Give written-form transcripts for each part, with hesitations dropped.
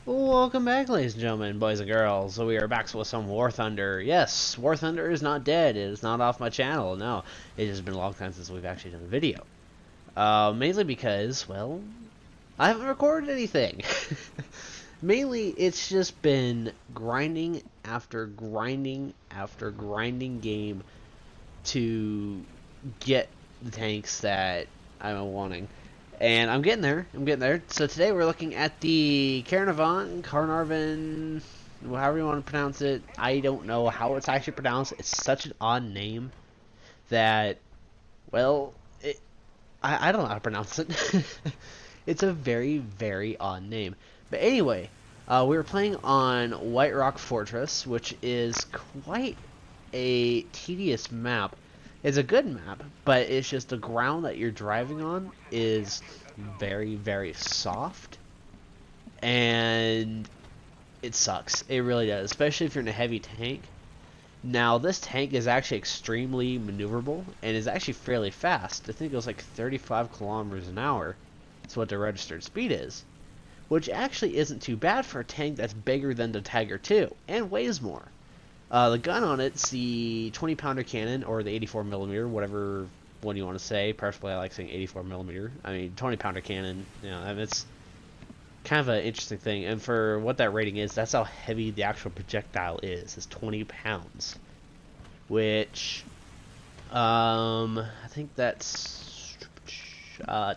Welcome back, ladies and gentlemen, boys and girls. So we are back with some War Thunder. Yes, War Thunder is not dead. It is not off my channel. No, it has been a long time since we've actually done a video. Mainly because, well, I haven't recorded anything. Mainly, it's just been grinding after grinding after grinding game to get the tanks that I'm wanting. And I'm getting there. So today we're looking at the Caernarvon, however you want to pronounce it. I don't know how it's actually pronounced. It's such an odd name that, well, I don't know how to pronounce it. It's a very, very odd name. But anyway, we were playing on White Rock Fortress, which is quite a tedious map. It's a good map, but it's just the ground that you're driving on is very, very soft, and it sucks. It really does, especially if you're in a heavy tank. Now, this tank is actually extremely maneuverable and is actually fairly fast. I think it goes like 35 kilometers an hour. That's what the registered speed is, which actually isn't too bad for a tank that's bigger than the Tiger II and weighs more. The gun on it's the 20-pounder cannon, or the 84mm, whatever one you want to say. Personally, I like saying 84mm. I mean, 20-pounder cannon, you know, and it's kind of an interesting thing. And for what that rating is, that's how heavy the actual projectile is. It's 20 pounds, which, I think that's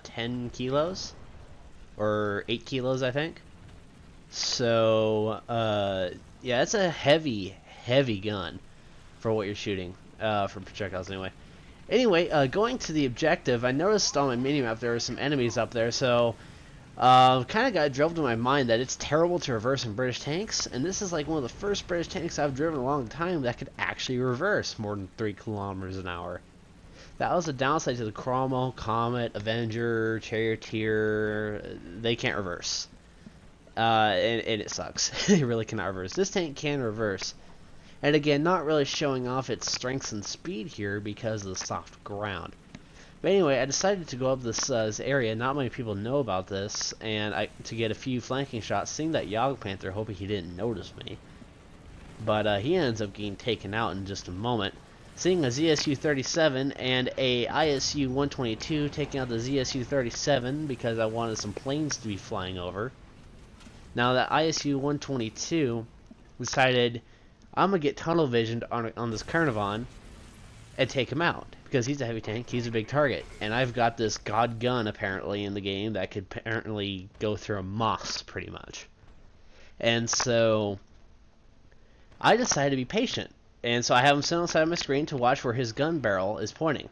10 kilos, or 8 kilos, I think. So, yeah, it's a heavy gun for what you're shooting, for projectiles anyway. Going to the objective, I noticed on my minimap there were some enemies up there, so kind of got drilled to my mind that it's terrible to reverse in British tanks, and this is like one of the first British tanks I've driven in a long time that could actually reverse more than 3 kilometers an hour. That was a downside to the Cromwell, Comet, Avenger, Charioteer. They can't reverse. And it sucks. They really cannot reverse. This tank can reverse. And again, not really showing off its strength and speed here because of the soft ground. But anyway, I decided to go up this area. Not many people know about this, and to get a few flanking shots, seeing that Yogg Panther, hoping he didn't notice me. But he ends up getting taken out in just a moment. Seeing a ZSU-37 and a ISU-122 taking out the ZSU-37 because I wanted some planes to be flying over. Now that ISU-122 decided, I'm going to get tunnel visioned on this Caernarvon and take him out. Because he's a heavy tank, he's a big target. And I've got this god gun apparently in the game that could apparently go through a moss pretty much. And so I decided to be patient. And so I have him sit on the side of my screen to watch where his gun barrel is pointing.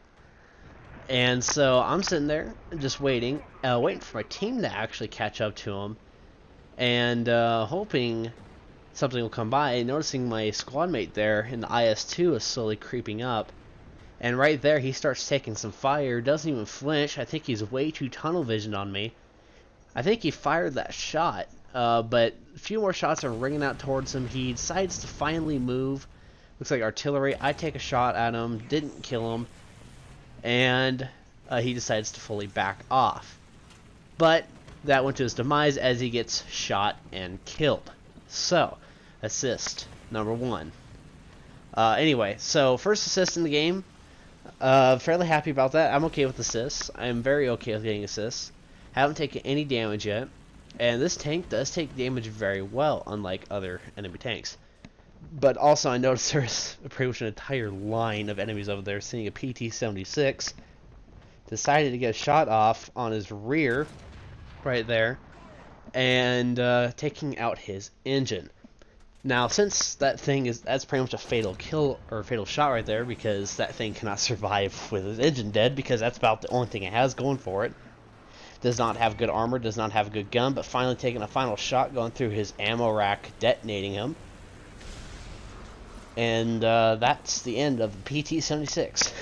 And so I'm sitting there just waiting for my team to actually catch up to him. And hoping something will come by, noticing my squad mate there in the IS-2 is slowly creeping up. And right there, he starts taking some fire, doesn't even flinch. I think he's way too tunnel visioned on me. I think he fired that shot, but a few more shots are ringing out towards him. He decides to finally move. Looks like artillery. I take a shot at him, didn't kill him, and he decides to fully back off. But that went to his demise as he gets shot and killed. So, assist number 1. Anyway, so first assist in the game. Fairly happy about that. I'm okay with assists. I'm very okay with getting assists. Haven't taken any damage yet. And this tank does take damage very well, unlike other enemy tanks. But also I noticed there's pretty much an entire line of enemies over there. Seeing a PT-76. Decided to get a shot off on his rear. Right there. And taking out his engine. Now, since that's pretty much a fatal kill, or a fatal shot right there, because that thing cannot survive with its engine dead, because that's about the only thing it has going for it. Does not have good armor, does not have a good gun, but finally taking a final shot, going through his ammo rack, detonating him. And that's the end of the PT-76.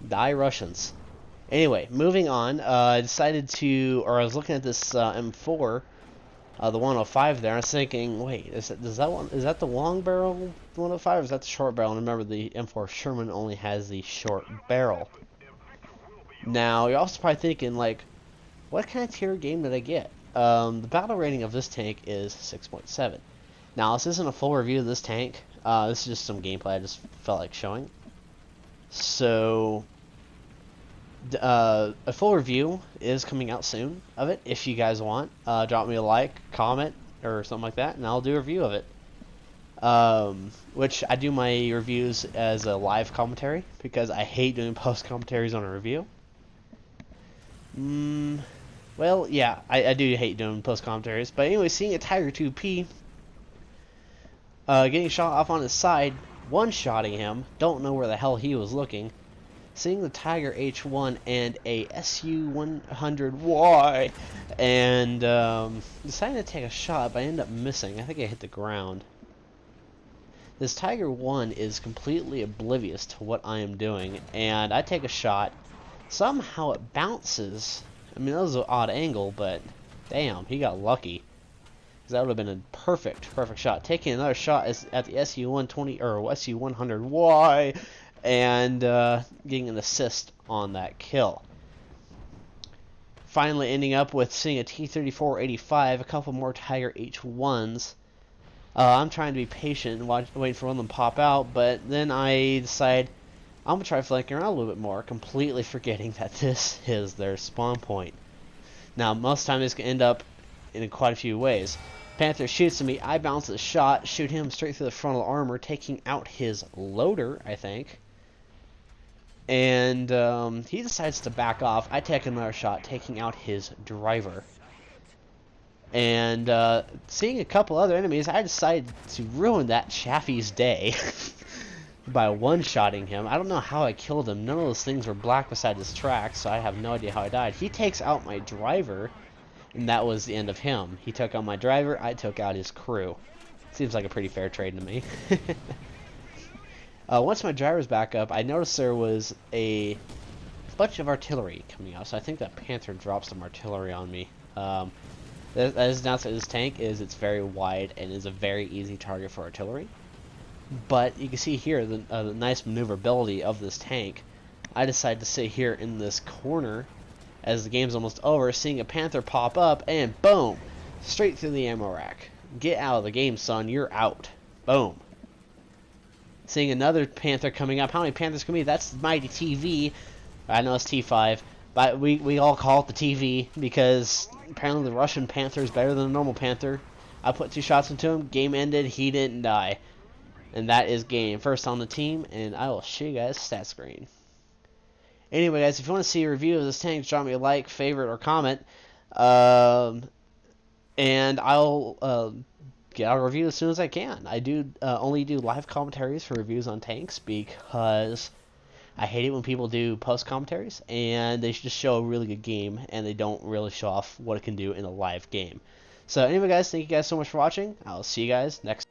Die Russians. Anyway, moving on, I was looking at this M4, the 105 there, I was thinking, wait, is that the long barrel 105, or is that the short barrel? And remember, the M4 Sherman only has the short barrel. Now, you're also probably thinking, like, what kind of tier game did I get? The battle rating of this tank is 6.7. Now, this isn't a full review of this tank. This is just some gameplay I just felt like showing. So, a full review is coming out soon of it. If you guys want, drop me a like, comment, or something like that, and I'll do a review of it. Which I do my reviews as a live commentary because I hate doing post commentaries on a review. Well, yeah, I do hate doing post commentaries. But anyway, seeing a Tiger 2P getting shot off on his side, one-shotting him, don't know where the hell he was looking. Seeing the Tiger H1 and a SU-100Y, and deciding to take a shot, but I ended up missing. I think I hit the ground. This Tiger 1 is completely oblivious to what I am doing, and I take a shot. Somehow it bounces. I mean, that was an odd angle, but damn, he got lucky. Because that would have been a perfect shot. Taking another shot is at the SU-120 or SU-100Y, and getting an assist on that kill. Finally ending up with seeing a T-34-85, a couple more Tiger H1s. I'm trying to be patient and waiting for one of them to pop out, but then I decide I'm going to try flanking around a little bit more, completely forgetting that this is their spawn point. Now, most of the time this can end up in quite a few ways. Panther shoots at me, I bounce the shot, shoot him straight through the frontal armor, taking out his loader, I think. And he decides to back off. I take another shot, taking out his driver. And seeing a couple other enemies, I decided to ruin that Chaffee's day by one-shotting him. I don't know how I killed him. None of those things were black beside his tracks, so I have no idea how I died. He takes out my driver, and that was the end of him. He took out my driver, I took out his crew. Seems like a pretty fair trade to me. Once my driver's back up, I noticed there was a bunch of artillery coming out, so I think that Panther dropped some artillery on me. That is announced that this tank is it's very wide and is a very easy target for artillery. But you can see here the nice maneuverability of this tank. I decided to sit here in this corner as the game's almost over, seeing a Panther pop up, and boom! Straight through the ammo rack. Get out of the game, son. You're out. Boom. Seeing another Panther coming up. How many Panthers can be? That's Mighty TV. I know it's T5. But we all call it the TV because apparently the Russian Panther is better than the normal Panther. I put 2 shots into him. Game ended. He didn't die. And that is game. First on the team. And I will show you guys stat screen. Anyway, guys, if you want to see a review of this tank, drop me a like, favorite, or comment. And I'll get out a review as soon as I can. I do only do live commentaries for reviews on tanks because I hate it when people do post commentaries and they just show a really good game and they don't really show off what it can do in a live game. So anyway, guys, thank you guys so much for watching. I'll see you guys next time.